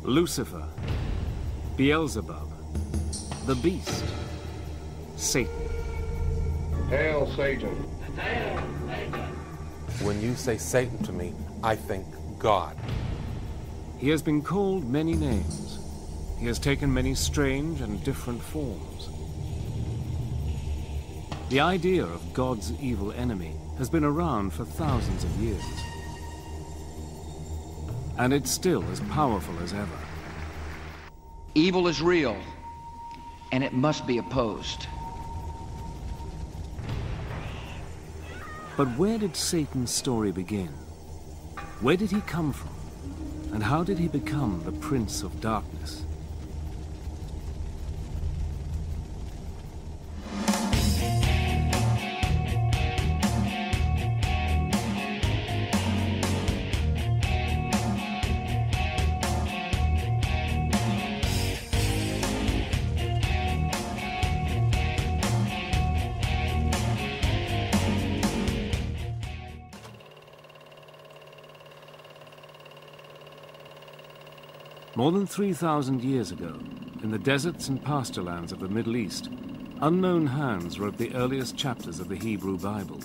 Lucifer, Beelzebub, the beast, Satan. Hail Satan. When you say Satan to me, I think God. He has been called many names. He has taken many strange and different forms. The idea of God's evil enemy has been around for thousands of years. And it's still as powerful as ever. Evil is real, and it must be opposed. But where did Satan's story begin? Where did he come from? And how did he become the Prince of Darkness? More than 3,000 years ago, in the deserts and pasturelands of the Middle East, unknown hands wrote the earliest chapters of the Hebrew Bible.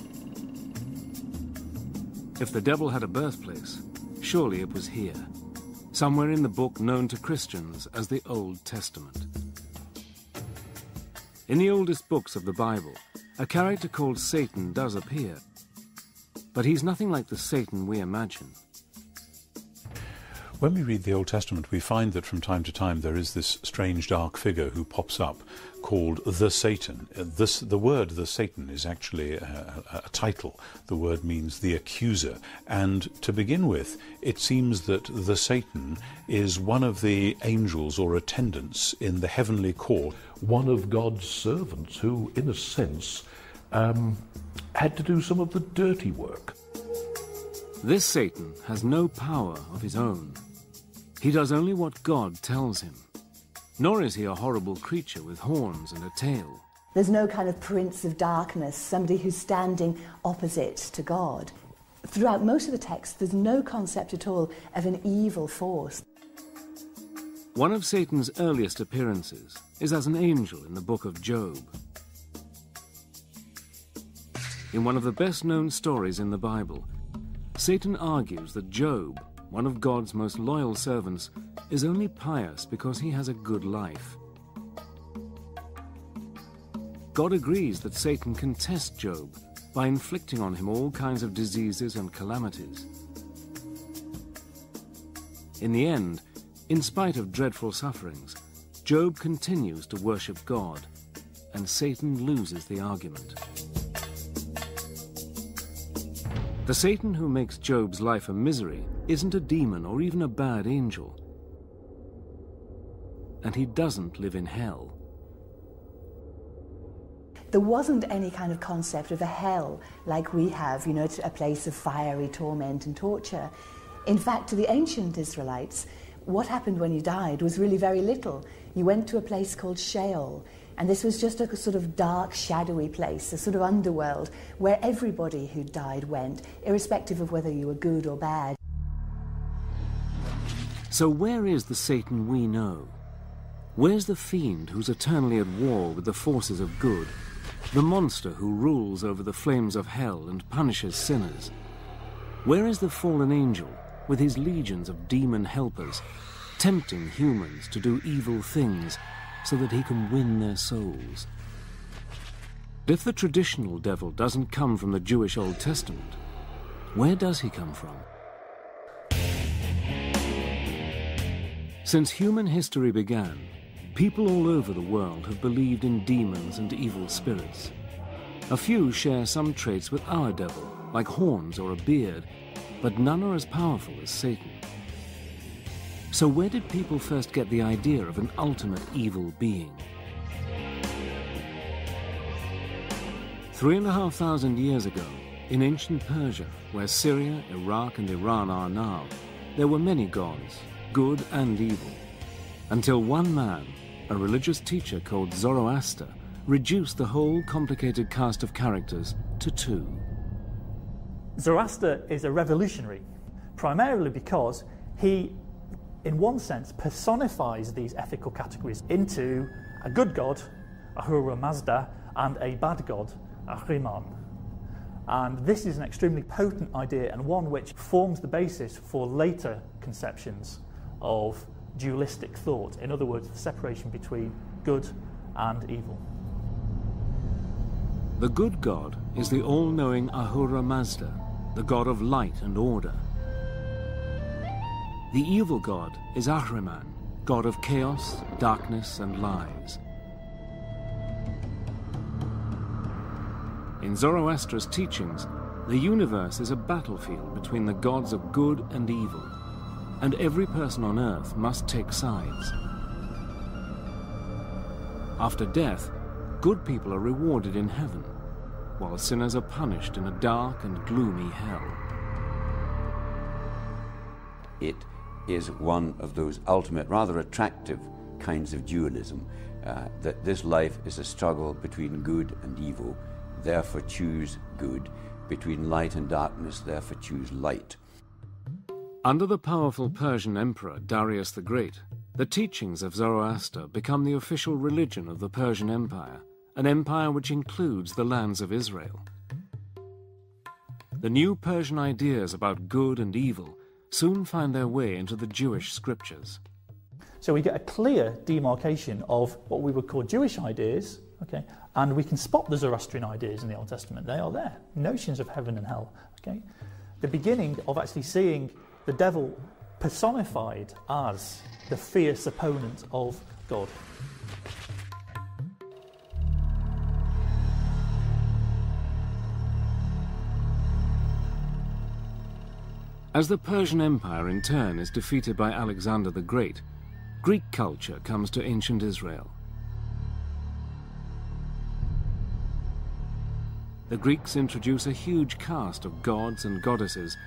If the devil had a birthplace, surely it was here, somewhere in the book known to Christians as the Old Testament. In the oldest books of the Bible, a character called Satan does appear, but he's nothing like the Satan we imagine. When we read the Old Testament, we find that from time to time there is this strange dark figure who pops up called the Satan. The word the Satan is actually a title. The word means the accuser. And to begin with, it seems that the Satan is one of the angels or attendants in the heavenly court. One of God's servants who, in a sense, had to do some of the dirty work. This Satan has no power of his own. He does only what God tells him. Nor is he a horrible creature with horns and a tail. There's no kind of prince of darkness, somebody who's standing opposite to God. Throughout most of the text, there's no concept at all of an evil force. One of Satan's earliest appearances is as an angel in the book of Job. In one of the best-known stories in the Bible, Satan argues that Job, one of God's most loyal servants, is only pious because he has a good life. God agrees that Satan can test Job by inflicting on him all kinds of diseases and calamities. In the end, in spite of dreadful sufferings, Job continues to worship God, and Satan loses the argument. The Satan who makes Job's life a misery isn't a demon or even a bad angel. And he doesn't live in hell. There wasn't any kind of concept of a hell like we have, you know, a place of fiery torment and torture. In fact, to the ancient Israelites, what happened when you died was really very little. You went to a place called Sheol, and this was just a sort of dark, shadowy place, a sort of underworld, where everybody who died went, irrespective of whether you were good or bad. So where is the Satan we know? Where's the fiend who's eternally at war with the forces of good? The monster who rules over the flames of hell and punishes sinners? Where is the fallen angel with his legions of demon helpers, tempting humans to do evil things so that he can win their souls? If the traditional devil doesn't come from the Jewish Old Testament, where does he come from? Since human history began, people all over the world have believed in demons and evil spirits. A few share some traits with our devil, like horns or a beard, but none are as powerful as Satan. So where did people first get the idea of an ultimate evil being? 3,500 years ago, in ancient Persia, where Syria, Iraq and Iran are now, there were many gods, good and evil, until one man, a religious teacher called Zoroaster, reduced the whole complicated cast of characters to two. Zoroaster is a revolutionary, primarily because he in one sense, personifies these ethical categories into a good god, Ahura Mazda, and a bad god, Ahriman. And this is an extremely potent idea and one which forms the basis for later conceptions of dualistic thought. In other words, the separation between good and evil. The good god is the all-knowing Ahura Mazda, the god of light and order. The evil god is Ahriman, god of chaos, darkness, and lies. In Zoroaster's teachings, the universe is a battlefield between the gods of good and evil, and every person on earth must take sides. After death, good people are rewarded in heaven, while sinners are punished in a dark and gloomy hell. It is one of those ultimate, rather attractive kinds of dualism, that this life is a struggle between good and evil, therefore choose good, between light and darkness, therefore choose light. Under the powerful Persian emperor Darius the Great, the teachings of Zoroaster become the official religion of the Persian Empire, an empire which includes the lands of Israel. The new Persian ideas about good and evil soon find their way into the Jewish scriptures. So we get a clear demarcation of what we would call Jewish ideas, okay, and we can spot the Zoroastrian ideas in the Old Testament. They are there, notions of heaven and hell. Okay, the beginning of actually seeing the devil personified as the fierce opponent of God. As the Persian Empire in turn is defeated by Alexander the Great, Greek culture comes to ancient Israel. The Greeks introduce a huge cast of gods and goddesses,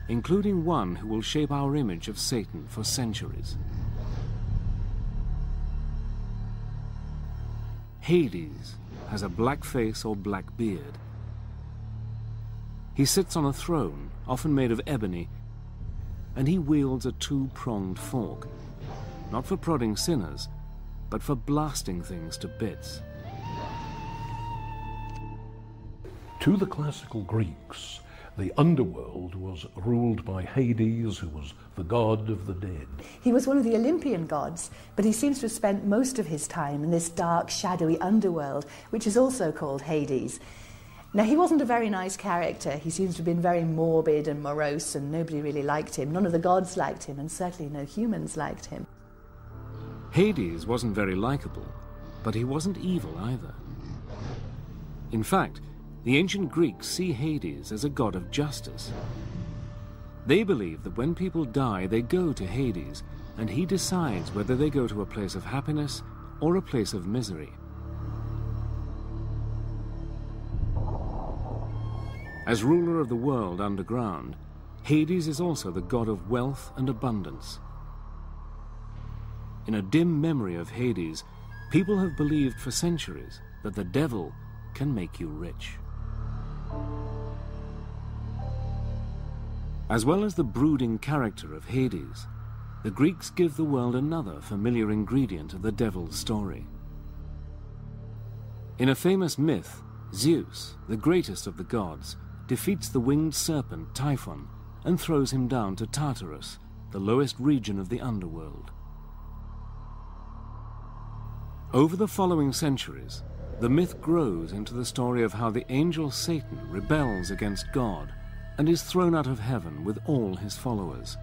including one who will shape our image of Satan for centuries. Hades has a black face or black beard. He sits on a throne, often made of ebony, and he wields a two-pronged fork, not for prodding sinners, but for blasting things to bits. To the classical Greeks, the underworld was ruled by Hades, who was the god of the dead. He was one of the Olympian gods, but he seems to have spent most of his time in this dark, shadowy underworld, which is also called Hades. Now, he wasn't a very nice character. He seems to have been very morbid and morose, and nobody really liked him. None of the gods liked him, and certainly no humans liked him. Hades wasn't very likable, but he wasn't evil either. In fact, the ancient Greeks see Hades as a god of justice. They believe that when people die, they go to Hades, and he decides whether they go to a place of happiness or a place of misery. As ruler of the world underground, Hades is also the god of wealth and abundance. In a dim memory of Hades, people have believed for centuries that the devil can make you rich. As well as the brooding character of Hades, the Greeks give the world another familiar ingredient of the devil's story. In a famous myth, Zeus, the greatest of the gods, defeats the winged serpent Typhon and throws him down to Tartarus, the lowest region of the underworld. Over the following centuries, the myth grows into the story of how the angel Satan rebels against God and is thrown out of heaven with all his followers.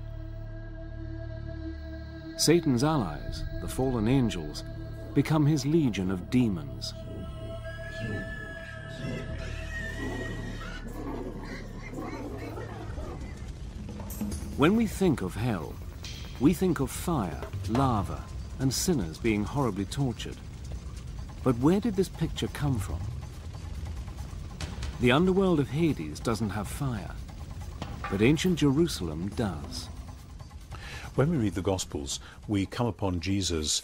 Satan's allies, the fallen angels, become his legion of demons. When we think of hell, we think of fire, lava, and sinners being horribly tortured. But where did this picture come from? The underworld of Hades doesn't have fire, but ancient Jerusalem does. When we read the Gospels, we come upon Jesus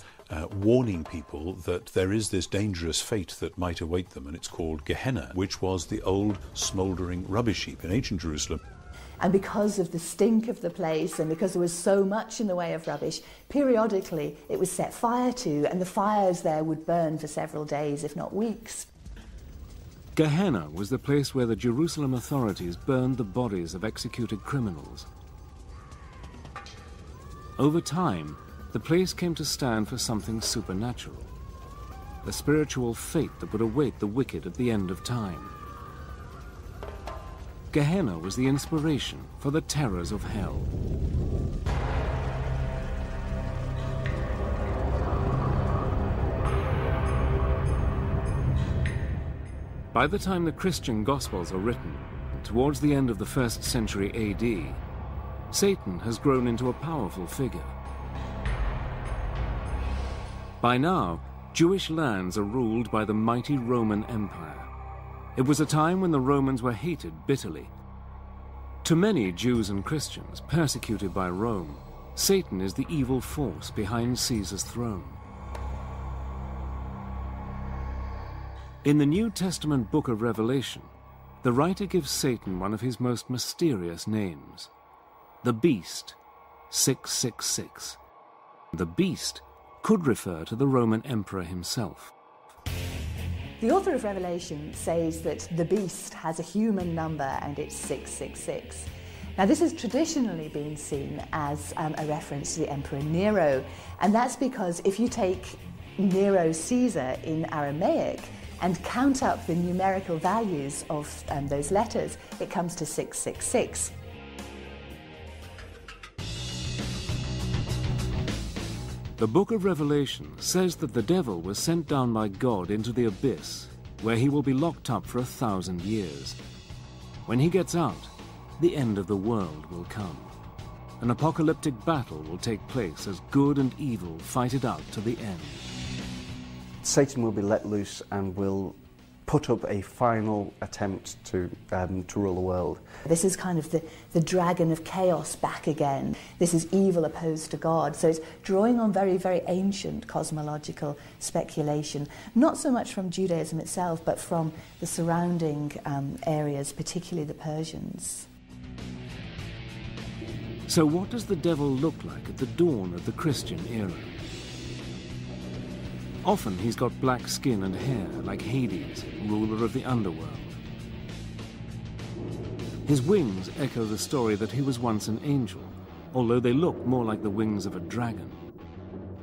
warning people that there is this dangerous fate that might await them, and it's called Gehenna, which was the old smouldering rubbish heap in ancient Jerusalem. And because of the stink of the place and because there was so much in the way of rubbish, periodically it was set fire to, and the fires there would burn for several days, if not weeks. Gehenna was the place where the Jerusalem authorities burned the bodies of executed criminals. Over time, the place came to stand for something supernatural, a spiritual fate that would await the wicked at the end of time. Gehenna was the inspiration for the terrors of hell. By the time the Christian Gospels are written, towards the end of the 1st century AD, Satan has grown into a powerful figure. By now, Jewish lands are ruled by the mighty Roman Empire. It was a time when the Romans were hated bitterly. To many Jews and Christians persecuted by Rome, Satan is the evil force behind Caesar's throne. In the New Testament book of Revelation, the writer gives Satan one of his most mysterious names, the Beast, 666. The Beast could refer to the Roman Emperor himself. The author of Revelation says that the beast has a human number and it's 666. Now this has traditionally been seen as a reference to the Emperor Nero, and that's because if you take Nero Caesar in Aramaic and count up the numerical values of those letters, it comes to 666. The book of Revelation says that the devil was sent down by God into the abyss, where he will be locked up for 1,000 years. When he gets out, the end of the world will come. An apocalyptic battle will take place as good and evil fight it out to the end. Satan will be let loose and will put up a final attempt to rule the world. This is kind of the dragon of chaos back again. This is evil opposed to God. So it's drawing on very, very ancient cosmological speculation, not so much from Judaism itself, but from the surrounding areas, particularly the Persians. So what does the devil look like at the dawn of the Christian era? Often he's got black skin and hair, like Hades, ruler of the underworld. His wings echo the story that he was once an angel, although they look more like the wings of a dragon.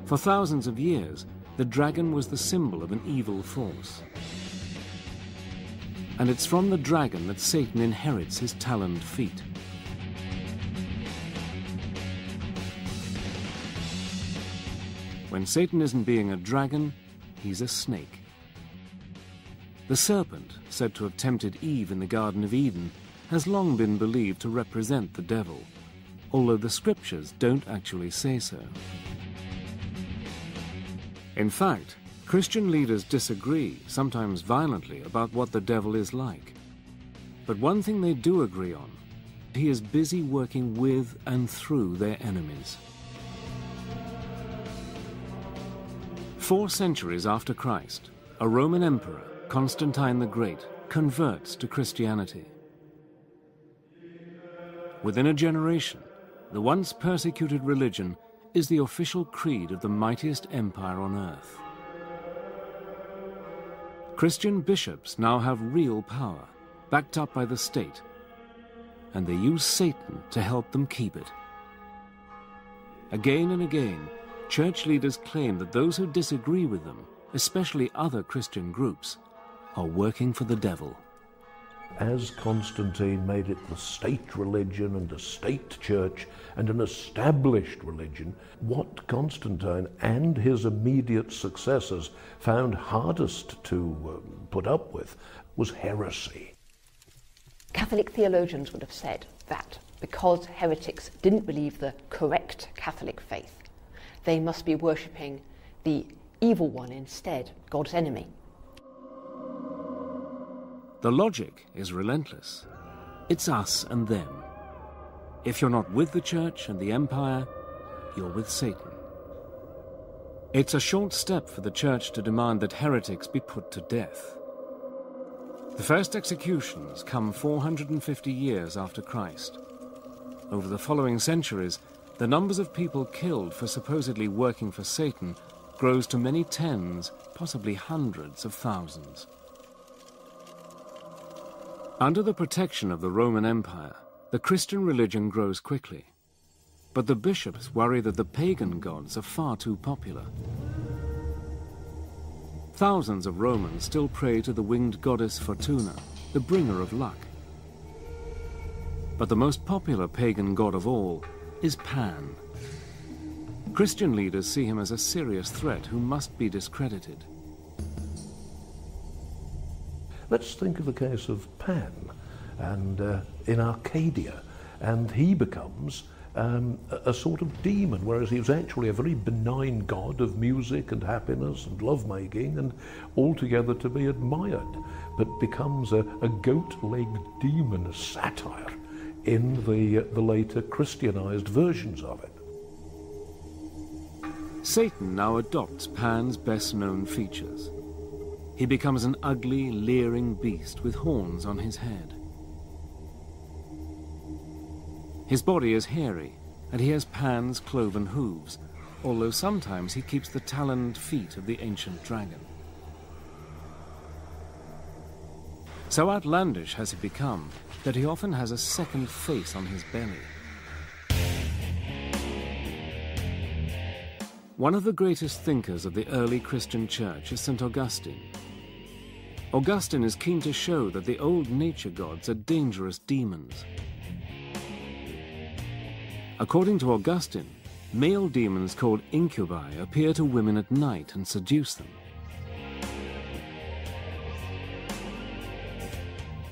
For thousands of years, the dragon was the symbol of an evil force. And it's from the dragon that Satan inherits his taloned feet. When Satan isn't being a dragon, he's a snake. The serpent, said to have tempted Eve in the Garden of Eden, has long been believed to represent the devil, although the scriptures don't actually say so. In fact, Christian leaders disagree, sometimes violently, about what the devil is like. But one thing they do agree on: he is busy working with and through their enemies. 4 centuries after Christ, a Roman emperor, Constantine the Great, converts to Christianity. Within a generation, the once persecuted religion is the official creed of the mightiest empire on earth. Christian bishops now have real power, backed up by the state, and they use Satan to help them keep it. Again and again, church leaders claim that those who disagree with them, especially other Christian groups, are working for the devil. As Constantine made it the state religion and a state church and an established religion, what Constantine and his immediate successors found hardest to put up with was heresy. Catholic theologians would have said that because heretics didn't believe the correct Catholic faith, they must be worshipping the evil one instead, God's enemy. The logic is relentless. It's us and them. If you're not with the church and the empire, you're with Satan. It's a short step for the church to demand that heretics be put to death. The first executions come 450 years after Christ, over the following centuries, the numbers of people killed for supposedly working for Satan grows to many tens, possibly hundreds of thousands. Under the protection of the Roman Empire, the Christian religion grows quickly. But the bishops worry that the pagan gods are far too popular. Thousands of Romans still pray to the winged goddess Fortuna, the bringer of luck. But the most popular pagan god of all is Pan. Christian leaders see him as a serious threat who must be discredited. Let's think of the case of Pan and in Arcadia, and he becomes a sort of demon, whereas he was actually a very benign god of music and happiness and lovemaking and altogether to be admired, but becomes a goat-legged demon, a satire, in the later Christianized versions of it. Satan now adopts Pan's best-known features. He becomes an ugly, leering beast with horns on his head. His body is hairy, and he has Pan's cloven hooves, although sometimes he keeps the taloned feet of the ancient dragon. So outlandish has he become that he often has a second face on his belly. One of the greatest thinkers of the early Christian church is St. Augustine. Augustine is keen to show that the old nature gods are dangerous demons. According to Augustine, male demons called incubi appear to women at night and seduce them.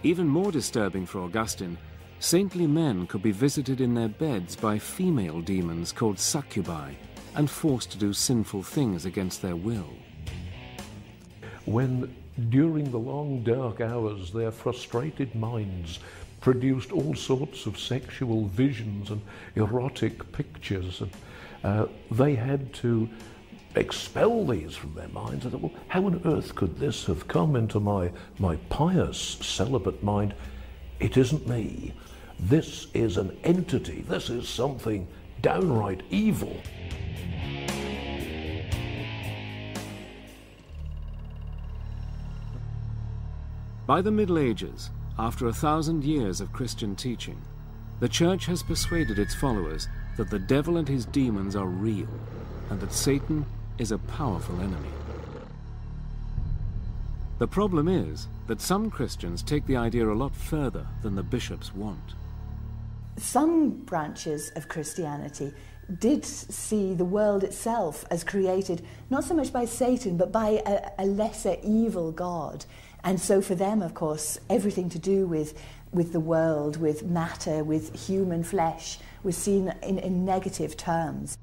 Even more disturbing for Augustine, saintly men could be visited in their beds by female demons called succubi and forced to do sinful things against their will. When, during the long dark hours, their frustrated minds produced all sorts of sexual visions and erotic pictures, and they had to expel these from their minds. I thought, well, how on earth could this have come into my pious, celibate mind? It isn't me. This is an entity. This is something downright evil. By the Middle Ages, after 1,000 years of Christian teaching, the Church has persuaded its followers that the devil and his demons are real, and that Satan is a powerful enemy. The problem is that some Christians take the idea a lot further than the bishops want. Some branches of Christianity did see the world itself as created not so much by Satan, but by a lesser evil god. And so for them, of course, everything to do with the world, with matter, with human flesh, was seen in negative terms.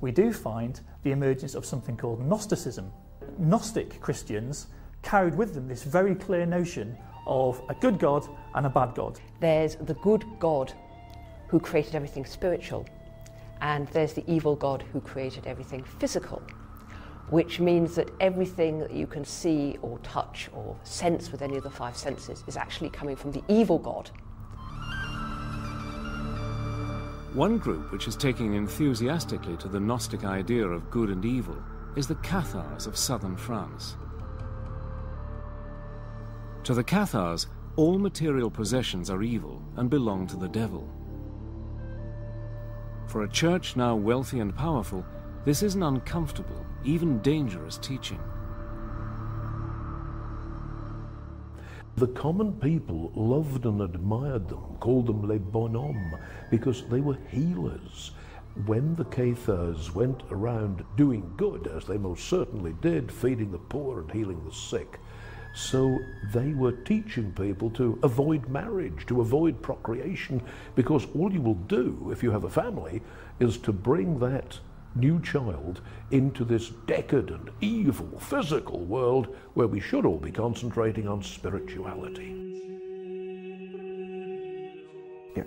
We do find the emergence of something called Gnosticism. Gnostic Christians carried with them this very clear notion of a good God and a bad God. There's the good God who created everything spiritual, and there's the evil God who created everything physical, which means that everything that you can see or touch or sense with any of the five senses is actually coming from the evil God. One group which is taking enthusiastically to the Gnostic idea of good and evil is the Cathars of southern France. To the Cathars, all material possessions are evil and belong to the devil. For a church now wealthy and powerful, this is an uncomfortable, even dangerous teaching. The common people loved and admired them, called them les bonhommes, because they were healers. When the Cathars went around doing good, as they most certainly did, feeding the poor and healing the sick, so they were teaching people to avoid marriage, to avoid procreation, because all you will do if you have a family is to bring that new child into this decadent, evil, physical world where we should all be concentrating on spirituality.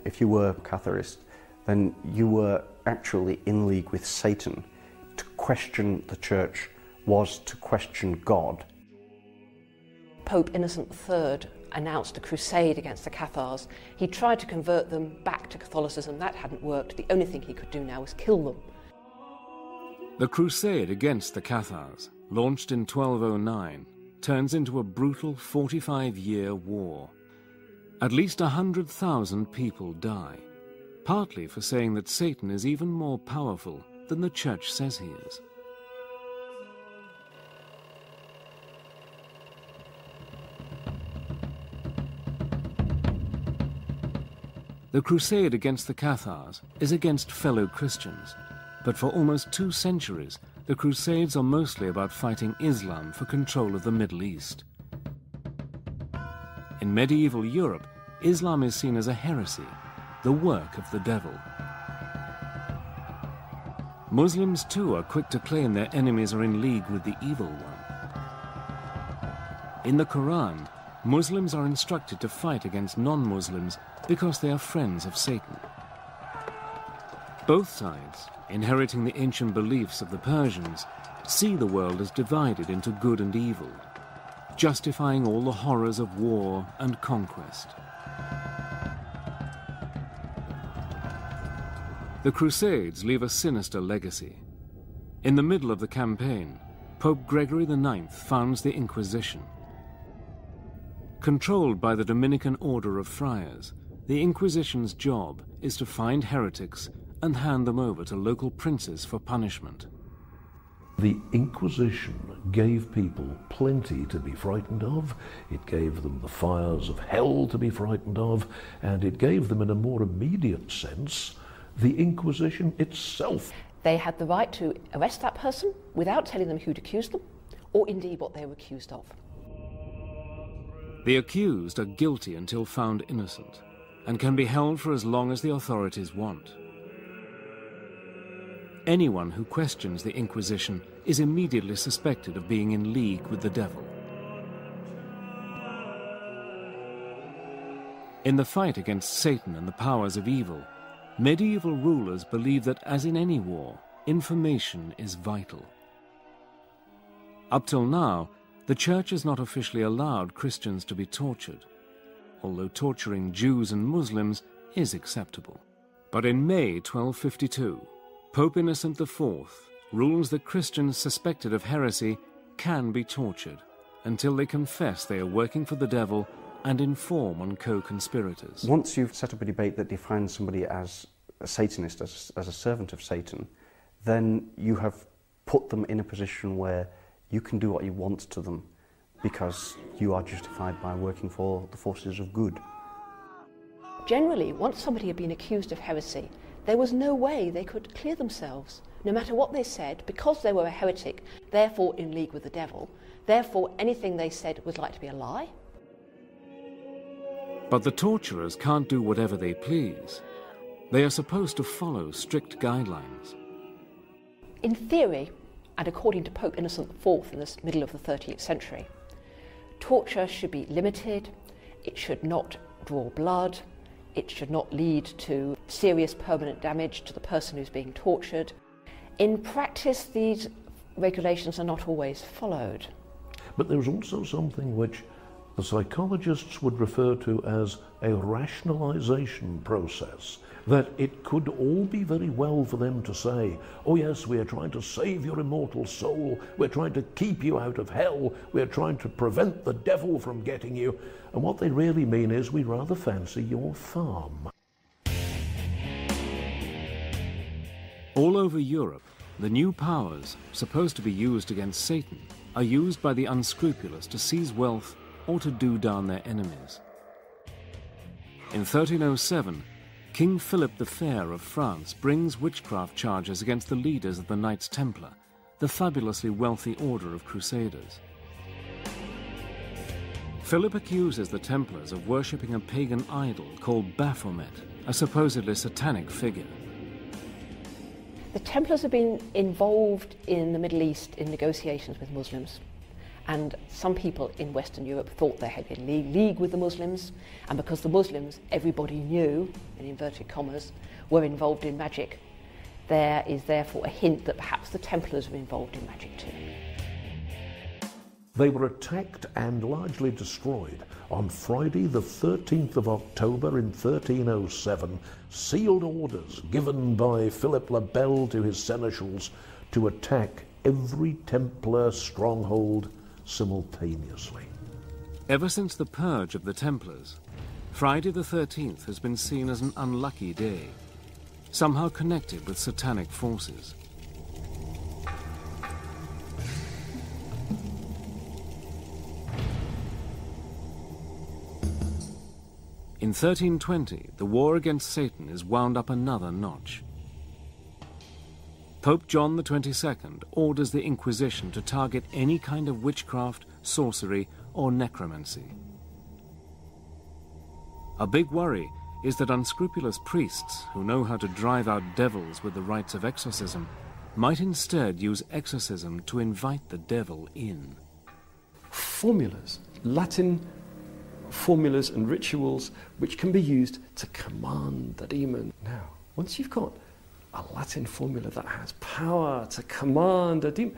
If you were Catharist, then you were actually in league with Satan. To question the Church was to question God. Pope Innocent III announced a crusade against the Cathars. He tried to convert them back to Catholicism. That hadn't worked. The only thing he could do now was kill them. The crusade against the Cathars, launched in 1209, turns into a brutal 45-year war. At least 100,000 people die, partly for saying that Satan is even more powerful than the Church says he is. The crusade against the Cathars is against fellow Christians, but for almost 2 centuries, the Crusades are mostly about fighting Islam for control of the Middle East. In medieval Europe, Islam is seen as a heresy, the work of the devil. Muslims too are quick to claim their enemies are in league with the evil one. In the Quran, Muslims are instructed to fight against non-Muslims because they are friends of Satan. Both sides, inheriting the ancient beliefs of the Persians, see the world as divided into good and evil, justifying all the horrors of war and conquest. The Crusades leave a sinister legacy. In the middle of the campaign, Pope Gregory IX founds the Inquisition. Controlled by the Dominican Order of Friars, the Inquisition's job is to find heretics and hand them over to local princes for punishment. The Inquisition gave people plenty to be frightened of, it gave them the fires of hell to be frightened of, and it gave them, in a more immediate sense, the Inquisition itself. They had the right to arrest that person without telling them who'd accused them, or indeed what they were accused of. The accused are guilty until found innocent, and can be held for as long as the authorities want. Anyone who questions the Inquisition is immediately suspected of being in league with the devil. In the fight against Satan and the powers of evil, medieval rulers believed that, as in any war, information is vital. Up till now, the Church has not officially allowed Christians to be tortured, although torturing Jews and Muslims is acceptable. But in May 1252, Pope Innocent IV rules that Christians suspected of heresy can be tortured until they confess they are working for the devil and inform on co-conspirators. Once you've set up a debate that defines somebody as a Satanist, as a servant of Satan, then you have put them in a position where you can do what you want to them because you are justified by working for the forces of good. Generally, once somebody had been accused of heresy, there was no way they could clear themselves. No matter what they said, because they were a heretic, therefore in league with the devil, therefore anything they said was like to be a lie. But the torturers can't do whatever they please. They are supposed to follow strict guidelines. In theory, and according to Pope Innocent IV in the middle of the 13th century, torture should be limited, it should not draw blood, it should not lead to serious permanent damage to the person who's being tortured. In practice, these regulations are not always followed. But there's also something which the psychologists would refer to as a rationalization process, that it could all be very well for them to say, oh yes, we are trying to save your immortal soul, we're trying to keep you out of hell, we're trying to prevent the devil from getting you, and what they really mean is we rather fancy your farm. All over Europe, the new powers, supposed to be used against Satan, are used by the unscrupulous to seize wealth or to do down their enemies. In 1307, King Philip the Fair of France brings witchcraft charges against the leaders of the Knights Templar, the fabulously wealthy order of crusaders. Philip accuses the Templars of worshipping a pagan idol called Baphomet, a supposedly satanic figure. The Templars have been involved in the Middle East in negotiations with Muslims, and some people in Western Europe thought they had been in league with the Muslims, and because the Muslims, everybody knew, in inverted commas, were involved in magic, there is therefore a hint that perhaps the Templars were involved in magic too. They were attacked and largely destroyed On Friday, the 13th of October in 1307, sealed orders given by Philip le Bel to his seneschals to attack every Templar stronghold simultaneously. Ever since the purge of the Templars, Friday the 13th has been seen as an unlucky day, somehow connected with satanic forces. In 1320, the war against Satan is wound up another notch. Pope John XXII orders the Inquisition to target any kind of witchcraft, sorcery, or necromancy. A big worry is that unscrupulous priests who know how to drive out devils with the rites of exorcism might instead use exorcism to invite the devil in. Formulas, Latin formulas and rituals which can be used to command the demon. Now, once you've got a Latin formula that has power to command a demon,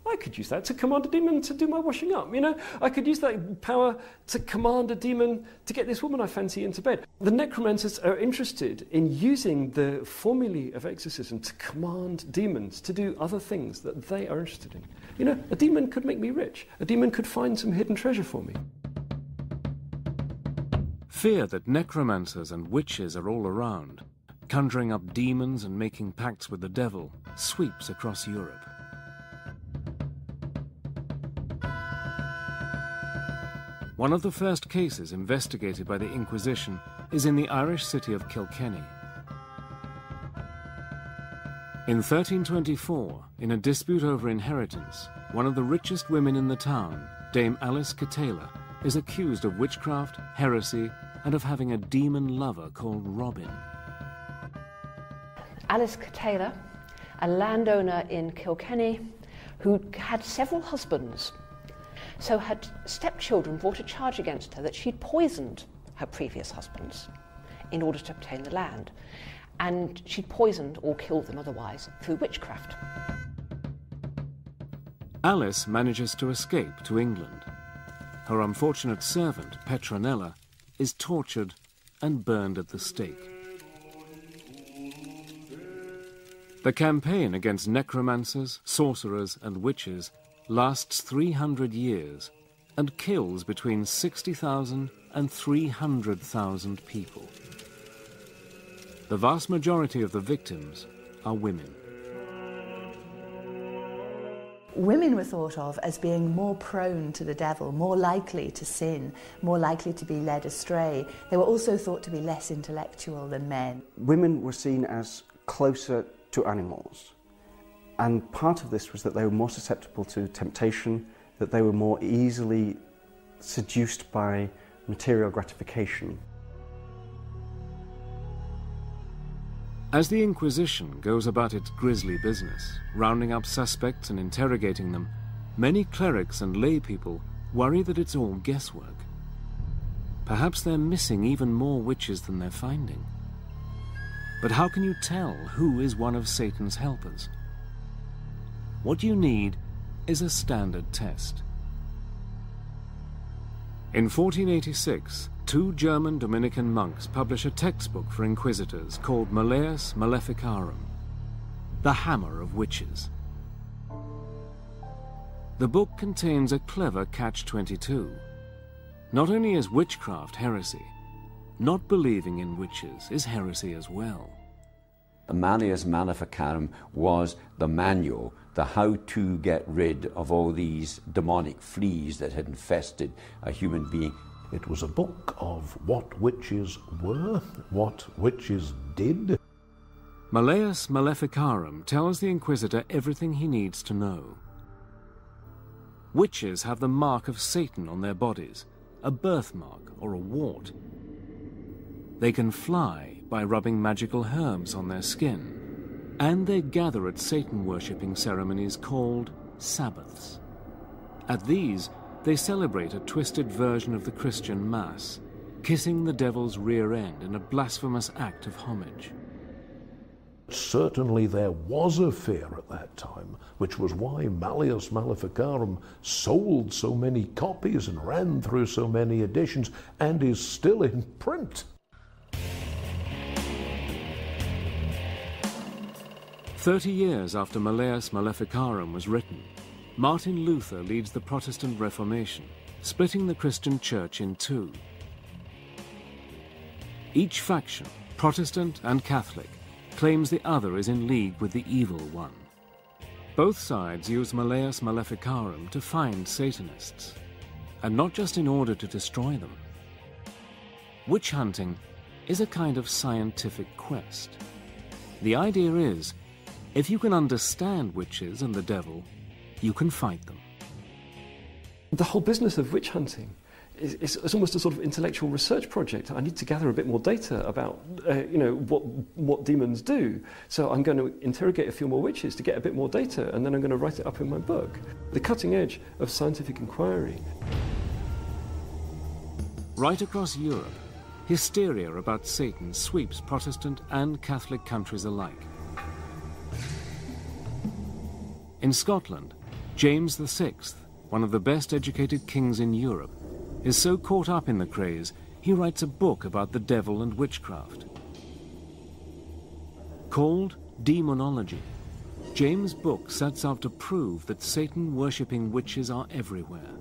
I could use that to command a demon to do my washing up, you know? I could use that power to command a demon to get this woman I fancy into bed. The necromancers are interested in using the formulae of exorcism to command demons to do other things that they are interested in. You know, a demon could make me rich. A demon could find some hidden treasure for me. Fear that necromancers and witches are all around, conjuring up demons and making pacts with the devil, sweeps across Europe. One of the first cases investigated by the Inquisition is in the Irish city of Kilkenny. In 1324, in a dispute over inheritance, one of the richest women in the town, Dame Alice Catala, is accused of witchcraft, heresy, and of having a demon lover called Robin. Alice Catala, a landowner in Kilkenny who had several husbands, so her stepchildren brought a charge against her that she'd poisoned her previous husbands in order to obtain the land, and she'd poisoned or killed them otherwise through witchcraft. Alice manages to escape to England. Her unfortunate servant, Petronella, is tortured and burned at the stake. The campaign against necromancers, sorcerers, and witches lasts 300 years and kills between 60,000 and 300,000 people. The vast majority of the victims are women. Women were thought of as being more prone to the devil, more likely to sin, more likely to be led astray. They were also thought to be less intellectual than men. Women were seen as closer to animals. And part of this was that they were more susceptible to temptation, that they were more easily seduced by material gratification. As the Inquisition goes about its grisly business, rounding up suspects and interrogating them, many clerics and lay people worry that it's all guesswork. Perhaps they're missing even more witches than they're finding. But how can you tell who is one of Satan's helpers? What you need is a standard test. In 1486, two German Dominican monks publish a textbook for inquisitors called Malleus Maleficarum, the Hammer of Witches. The book contains a clever catch-22. Not only is witchcraft heresy, not believing in witches is heresy as well. The Malleus Maleficarum was the manual, the how to get rid of all these demonic fleas that had infested a human being. It was a book of what witches were, what witches did. Malleus Maleficarum tells the Inquisitor everything he needs to know. Witches have the mark of Satan on their bodies, a birthmark or a wart. They can fly by rubbing magical herbs on their skin, and they gather at Satan-worshipping ceremonies called Sabbaths. At these, they celebrate a twisted version of the Christian Mass, kissing the devil's rear end in a blasphemous act of homage. Certainly there was a fear at that time, which was why Malleus Maleficarum sold so many copies and ran through so many editions and is still in print. 30 years after Malleus Maleficarum was written, Martin Luther leads the Protestant Reformation, splitting the Christian Church in two. Each faction, Protestant and Catholic, claims the other is in league with the evil one. Both sides use Malleus Maleficarum to find Satanists, and not just in order to destroy them. Witch hunting is a kind of scientific quest. The idea is, if you can understand witches and the devil, you can fight them. The whole business of witch hunting is almost a sort of intellectual research project. I need to gather a bit more data about, what demons do. So I'm going to interrogate a few more witches to get a bit more data, and then I'm going to write it up in my book. The cutting edge of scientific inquiry. Right across Europe, hysteria about Satan sweeps Protestant and Catholic countries alike. In Scotland, James VI, one of the best educated kings in Europe, is so caught up in the craze, he writes a book about the devil and witchcraft. Called Demonology, James' book sets out to prove that Satan-worshipping witches are everywhere,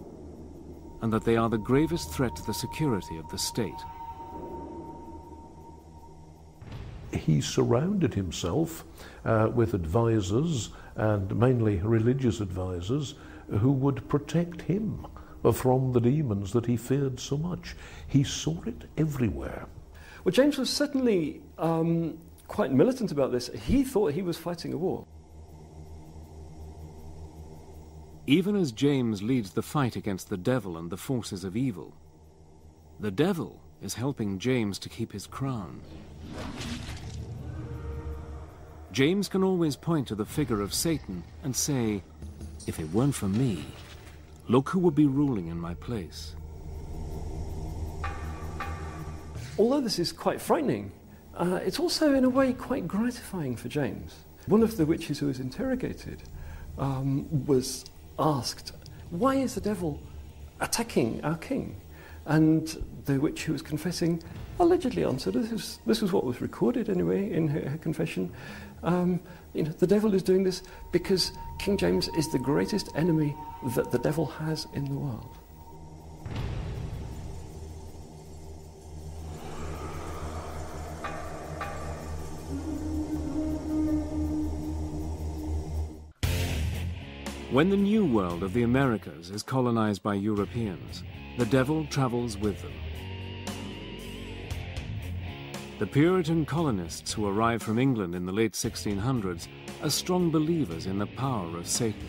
and that they are the gravest threat to the security of the state. He surrounded himself with advisors, and mainly religious advisors, who would protect him from the demons that he feared so much. He saw it everywhere. Well, James was certainly quite militant about this. He thought he was fighting a war. Even as James leads the fight against the devil and the forces of evil, the devil is helping James to keep his crown. James can always point to the figure of Satan and say, if it weren't for me, look who would be ruling in my place. Although this is quite frightening, it's also in a way quite gratifying for James. One of the witches who was interrogated was asked, why is the devil attacking our king? And the witch who was confessing allegedly answered, this was what was recorded anyway in her confession, the devil is doing this because King James is the greatest enemy that the devil has in the world. When the New World of the Americas is colonized by Europeans, the devil travels with them. The Puritan colonists who arrived from England in the late 1600s are strong believers in the power of Satan.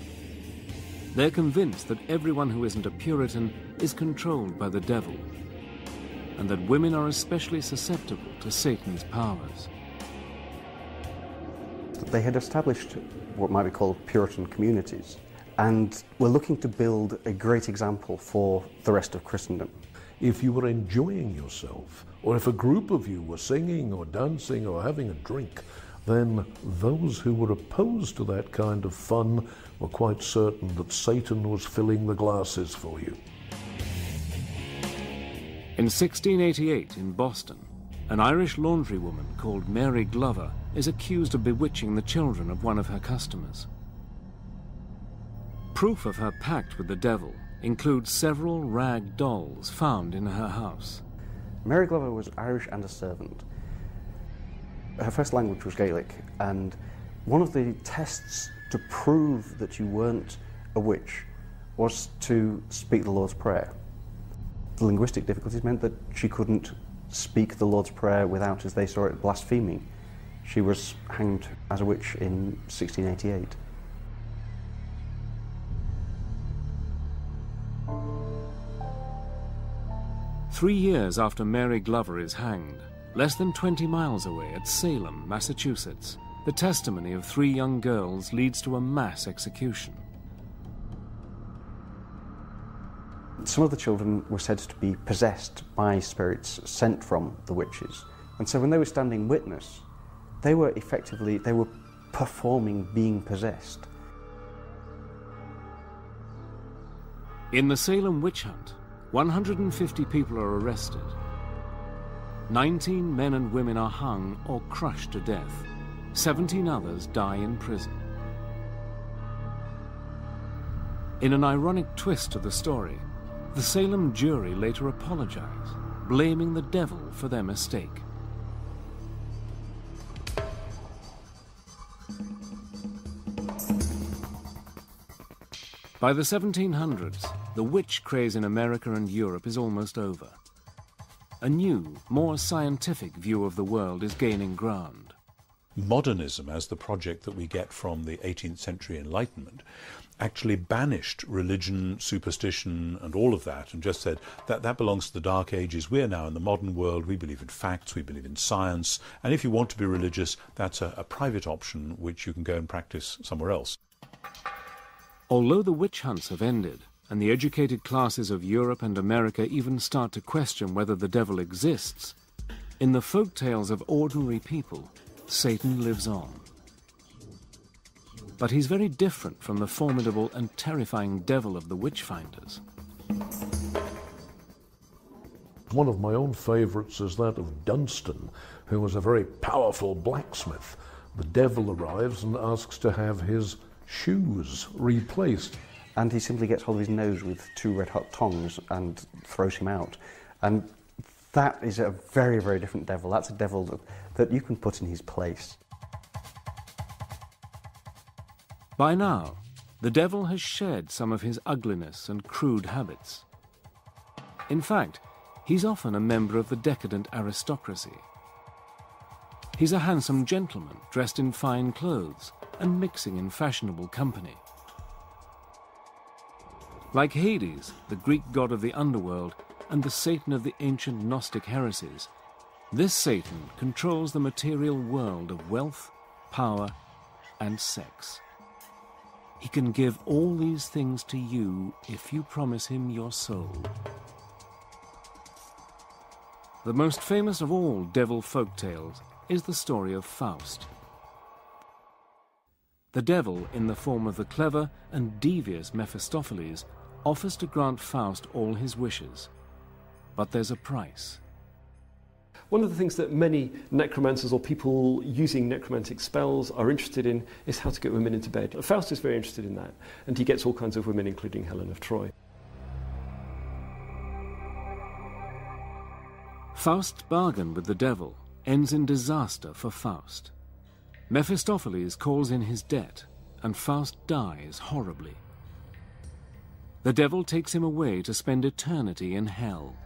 They're convinced that everyone who isn't a Puritan is controlled by the devil, and that women are especially susceptible to Satan's powers. They had established what might be called Puritan communities, and were looking to build a great example for the rest of Christendom. If you were enjoying yourself, or if a group of you were singing or dancing or having a drink, then those who were opposed to that kind of fun were quite certain that Satan was filling the glasses for you. In 1688 in Boston, an Irish laundrywoman called Mary Glover is accused of bewitching the children of one of her customers. Proof of her pact with the devil includes several rag dolls found in her house. Mary Glover was Irish and a servant. Her first language was Gaelic, and one of the tests to prove that you weren't a witch was to speak the Lord's Prayer. The linguistic difficulties meant that she couldn't speak the Lord's Prayer without, as they saw it, blaspheming. She was hanged as a witch in 1688. Three years after Mary Glover is hanged, less than 20 miles away at Salem, Massachusetts, the testimony of 3 young girls leads to a mass execution. Some of the children were said to be possessed by spirits sent from the witches. And so when they were standing witness, They were effectively, they were performing being possessed. In the Salem witch hunt, 150 people are arrested. 19 men and women are hung or crushed to death. 17 others die in prison. In an ironic twist to the story, the Salem jury later apologized, blaming the devil for their mistake. By the 1700s, the witch craze in America and Europe is almost over. A new, more scientific view of the world is gaining ground. Modernism, as the project that we get from the 18th century Enlightenment, actually banished religion, superstition, and all of that, and just said that that belongs to the Dark Ages. We're now in the modern world. We believe in facts, we believe in science, and if you want to be religious, that's a private option which you can go and practice somewhere else. Although the witch hunts have ended, and the educated classes of Europe and America even start to question whether the devil exists, in the folk tales of ordinary people, Satan lives on. But he's very different from the formidable and terrifying devil of the witch-finders. One of my own favourites is that of Dunstan, who was a very powerful blacksmith. The devil arrives and asks to have his shoes replaced. And he simply gets hold of his nose with two red-hot tongs and throws him out. And that is a very, very different devil. That's a devil that you can put in his place. By now, the devil has shed some of his ugliness and crude habits. In fact, he's often a member of the decadent aristocracy. He's a handsome gentleman dressed in fine clothes and mixing in fashionable company. Like Hades, the Greek god of the underworld, and the Satan of the ancient Gnostic heresies, this Satan controls the material world of wealth, power, and sex. He can give all these things to you if you promise him your soul. The most famous of all devil folk tales is the story of Faust. The devil, in the form of the clever and devious Mephistopheles, offers to grant Faust all his wishes. But there's a price. One of the things that many necromancers or people using necromantic spells are interested in is how to get women into bed. Faust is very interested in that, and he gets all kinds of women, including Helen of Troy. Faust's bargain with the devil ends in disaster for Faust. Mephistopheles calls in his debt, and Faust dies horribly. The devil takes him away to spend eternity in hell.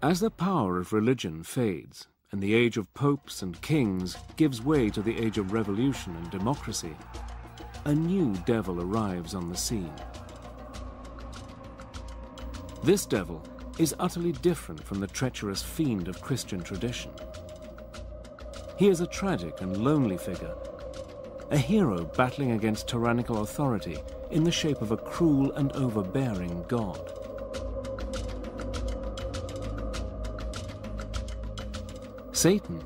As the power of religion fades, and the age of popes and kings gives way to the age of revolution and democracy, a new devil arrives on the scene. This devil is utterly different from the treacherous fiend of Christian tradition. He is a tragic and lonely figure, a hero battling against tyrannical authority in the shape of a cruel and overbearing god. Satan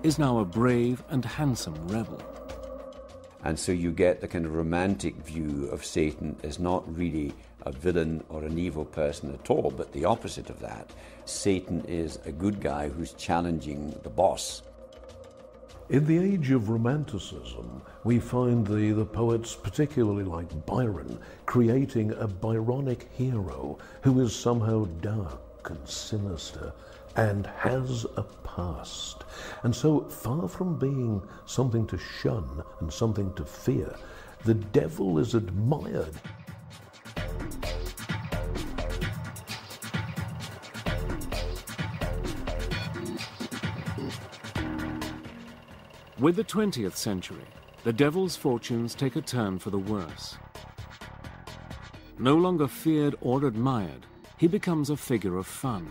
is now a brave and handsome rebel. And so you get the kind of romantic view of Satan as not really a villain or an evil person at all, but the opposite of that. Satan is a good guy who's challenging the boss. In the age of Romanticism, we find the poets, particularly like Byron, creating a Byronic hero who is somehow dark and sinister and has a past. And so, far from being something to shun and something to fear, the devil is admired. With the 20th century, the devil's fortunes take a turn for the worse. No longer feared or admired, he becomes a figure of fun.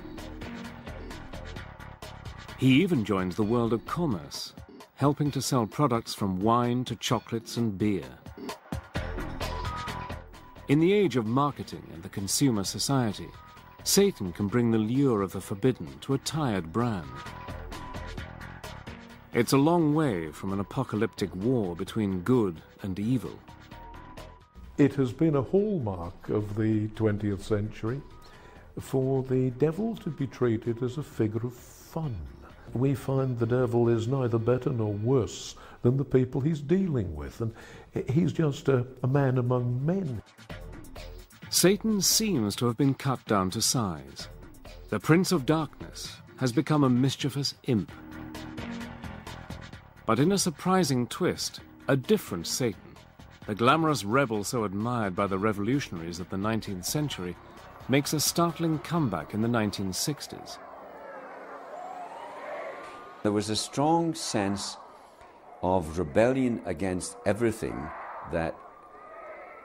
He even joins the world of commerce, helping to sell products from wine to chocolates and beer. In the age of marketing and the consumer society, Satan can bring the lure of the forbidden to a tired brand. It's a long way from an apocalyptic war between good and evil. It has been a hallmark of the 20th century for the devil to be treated as a figure of fun. We find the devil is neither better nor worse than the people he's dealing with, and he's just a man among men. Satan seems to have been cut down to size. The Prince of Darkness has become a mischievous imp. But in a surprising twist, a different Satan, the glamorous rebel so admired by the revolutionaries of the 19th century, makes a startling comeback in the 1960s. There was a strong sense of rebellion against everything that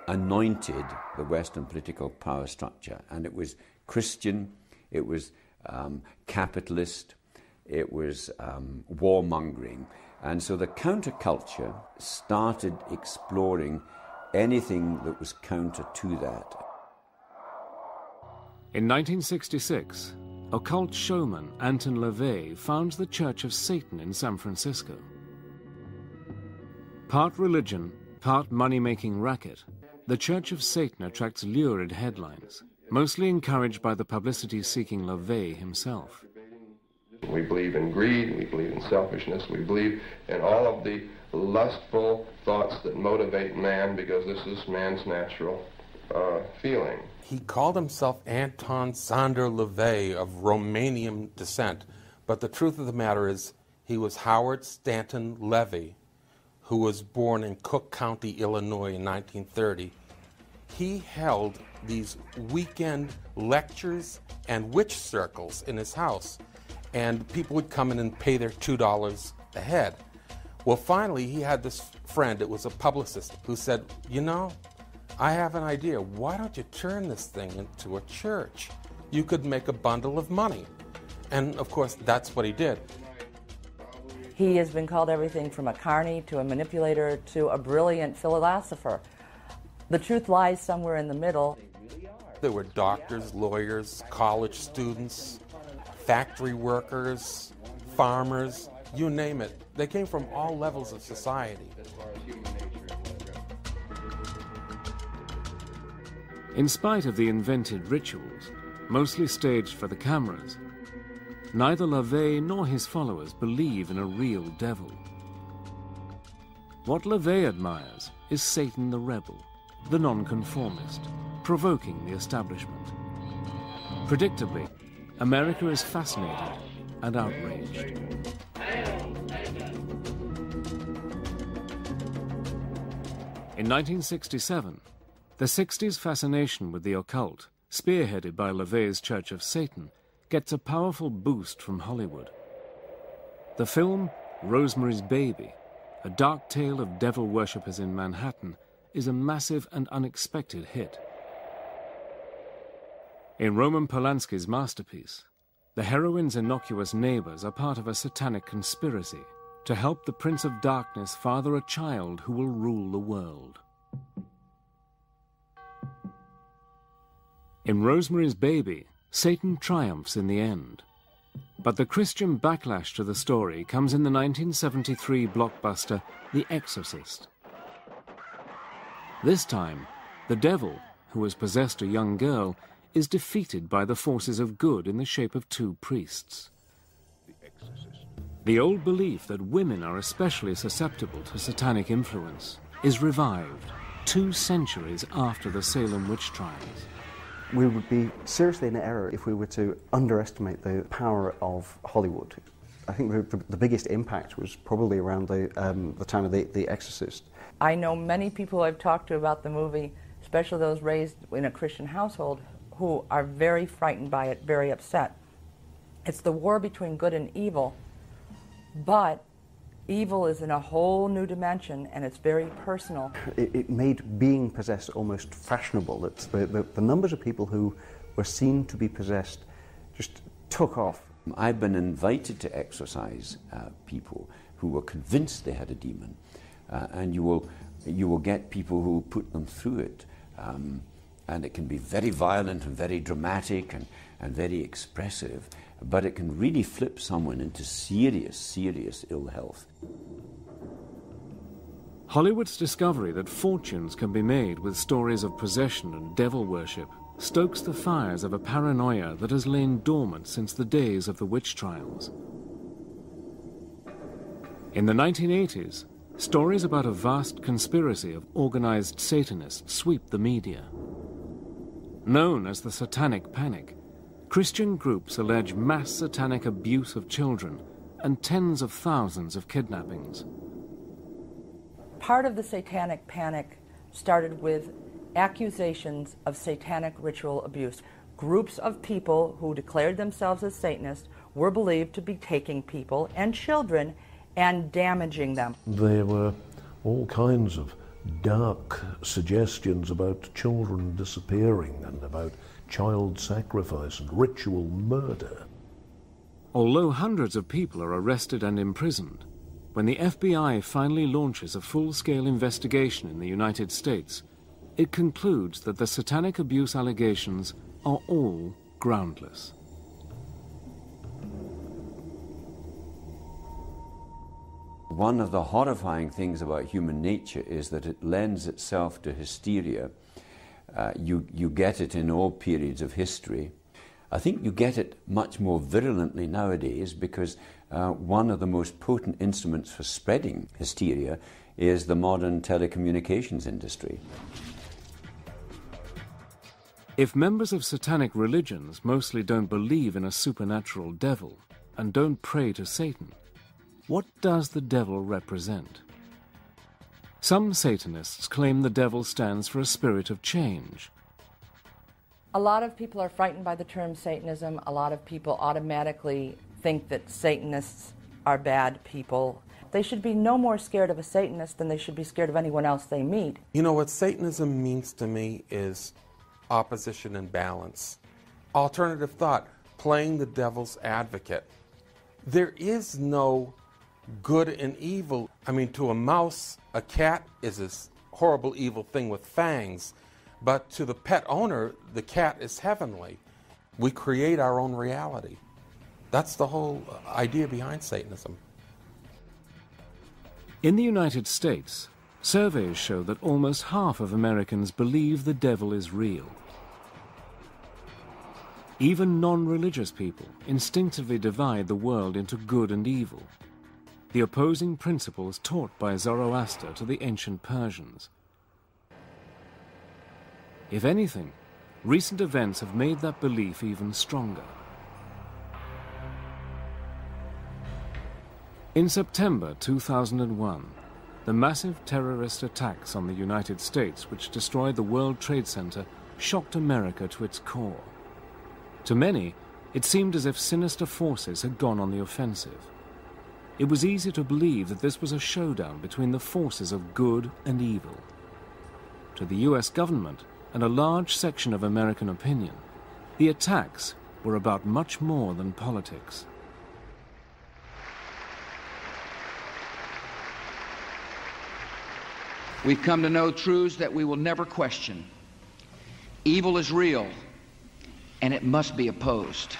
anointed the Western political power structure. And it was Christian, it was capitalist, it was warmongering. And so the counterculture started exploring anything that was counter to that. In 1966, occult showman Anton LaVey founds the Church of Satan in San Francisco. Part religion, part money-making racket, the Church of Satan attracts lurid headlines, mostly encouraged by the publicity-seeking LaVey himself. We believe in greed, we believe in selfishness, we believe in all of the lustful thoughts that motivate man, because this is man's natural feeling. He called himself Anton Sander LaVey of Romanian descent, but the truth of the matter is he was Howard Stanton Levy, who was born in Cook County, Illinois in 1930. He held these weekend lectures and witch circles in his house, and people would come in and pay their $2 a head. Well, finally, he had this friend, it was a publicist, who said, you know, I have an idea. Why don't you turn this thing into a church? You could make a bundle of money. And, of course, that's what he did. He has been called everything from a carny to a manipulator to a brilliant philosopher. The truth lies somewhere in the middle. There were doctors, lawyers, college students, factory workers, farmers, you name it. They came from all levels of society. In spite of the invented rituals, mostly staged for the cameras, neither LaVey nor his followers believe in a real devil. What LaVey admires is Satan the rebel, the nonconformist, provoking the establishment. Predictably, America is fascinated and outraged. In 1967, the 60s fascination with the occult, spearheaded by LaVey's Church of Satan, gets a powerful boost from Hollywood. The film Rosemary's Baby, a dark tale of devil worshippers in Manhattan, is a massive and unexpected hit. In Roman Polanski's masterpiece, the heroine's innocuous neighbors are part of a satanic conspiracy to help the Prince of Darkness father a child who will rule the world. In Rosemary's Baby, Satan triumphs in the end. But the Christian backlash to the story comes in the 1973 blockbuster The Exorcist. This time, the devil, who has possessed a young girl, is defeated by the forces of good in the shape of two priests. The old belief that women are especially susceptible to satanic influence is revived 2 centuries after the Salem witch trials. We would be seriously in error if we were to underestimate the power of Hollywood. I think the biggest impact was probably around the time of The Exorcist. I know many people I've talked to about the movie, especially those raised in a Christian household, who are very frightened by it, very upset. It's the war between good and evil, but evil is in a whole new dimension, and it's very personal. It made being possessed almost fashionable. The numbers of people who were seen to be possessed just took off. I've been invited to exorcise people who were convinced they had a demon, and you will get people who will put them through it. and it can be very violent and very dramatic and very expressive, but it can really flip someone into serious, serious ill health. Hollywood's discovery that fortunes can be made with stories of possession and devil worship stokes the fires of a paranoia that has lain dormant since the days of the witch trials. In the 1980s, stories about a vast conspiracy of organized Satanists sweep the media. Known as the Satanic Panic, Christian groups allege mass satanic abuse of children and tens of thousands of kidnappings. Part of the Satanic Panic started with accusations of satanic ritual abuse. Groups of people who declared themselves as Satanists were believed to be taking people and children and damaging them. There were all kinds of dark suggestions about children disappearing and about child sacrifice and ritual murder. Although hundreds of people are arrested and imprisoned, when the FBI finally launches a full-scale investigation in the United States, it concludes that the satanic abuse allegations are all groundless. One of the horrifying things about human nature is that it lends itself to hysteria. You get it in all periods of history. I think you get it much more virulently nowadays because one of the most potent instruments for spreading hysteria is the modern telecommunications industry. If members of satanic religions mostly don't believe in a supernatural devil and don't pray to Satan, what does the devil represent? Some Satanists claim the devil stands for a spirit of change. A lot of people are frightened by the term Satanism. A lot of people automatically think that Satanists are bad people. They should be no more scared of a Satanist than they should be scared of anyone else they meet. You know, what Satanism means to me is opposition and balance. Alternative thought, playing the devil's advocate. There is no good and evil. I mean, to a mouse, a cat is this horrible evil thing with fangs, but to the pet owner, the cat is heavenly. We create our own reality. That's the whole idea behind Satanism. In the United States, surveys show that almost half of Americans believe the devil is real. Even non-religious people instinctively divide the world into good and evil, the opposing principles taught by Zoroaster to the ancient Persians. If anything, recent events have made that belief even stronger. In September 2001, the massive terrorist attacks on the United States which destroyed the World Trade Center shocked America to its core. To many, it seemed as if sinister forces had gone on the offensive. It was easy to believe that this was a showdown between the forces of good and evil. To the US government and a large section of American opinion, the attacks were about much more than politics. We've come to know truths that we will never question. Evil is real, and it must be opposed.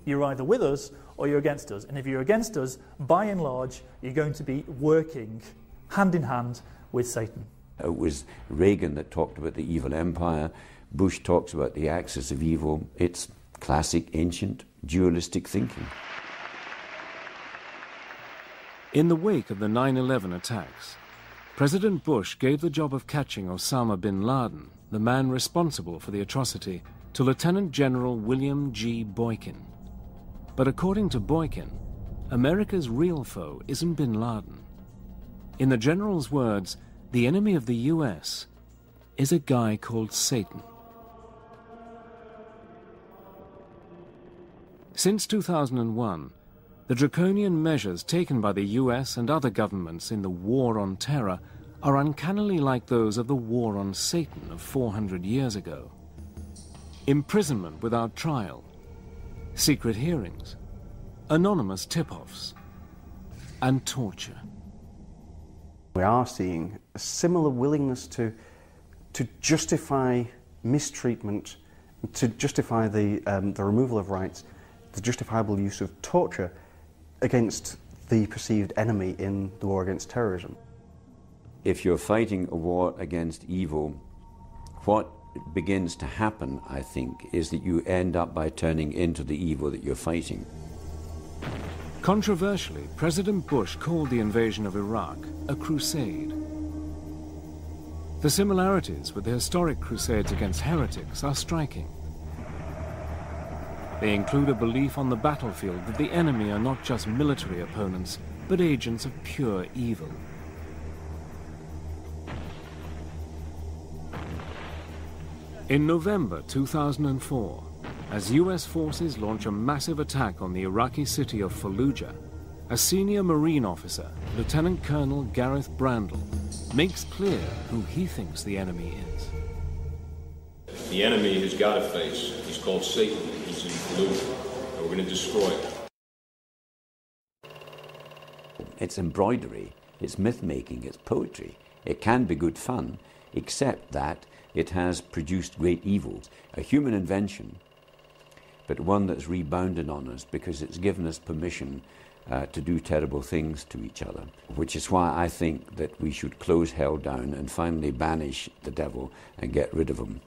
You're either with us or you're against us. And if you're against us, by and large, you're going to be working hand in hand with Satan. It was Reagan that talked about the evil empire. Bush talks about the axis of evil. It's classic, ancient, dualistic thinking. In the wake of the 9/11 attacks, President Bush gave the job of catching Osama bin Laden, the man responsible for the atrocity, to Lieutenant General William G. Boykin. But according to Boykin, America's real foe isn't bin Laden. In the general's words, the enemy of the US is a guy called Satan. Since 2001, the draconian measures taken by the US and other governments in the war on terror are uncannily like those of the war on Satan of 400 years ago. Imprisonment without trial, secret hearings, anonymous tip-offs, and torture. We are seeing a similar willingness to to justify mistreatment, to justify the removal of rights, the justifiable use of torture against the perceived enemy in the war against terrorism. If you're fighting a war against evil, what begins to happen, I think, is that you end up by turning into the evil that you're fighting. Controversially, President Bush called the invasion of Iraq a crusade. The similarities with the historic crusades against heretics are striking. They include a belief on the battlefield that the enemy are not just military opponents, but agents of pure evil. In November 2004, as US forces launch a massive attack on the Iraqi city of Fallujah, a senior Marine officer, Lieutenant Colonel Gareth Brandle, makes clear who he thinks the enemy is. The enemy has got a face. He's called Satan. He's in Fallujah, and we're going to destroy him. It's embroidery, it's myth-making, it's poetry. It can be good fun, except that it has produced great evils. A human invention, but one that's rebounded on us because it's given us permission to do terrible things to each other, which is why I think that we should close hell down and finally banish the devil and get rid of him.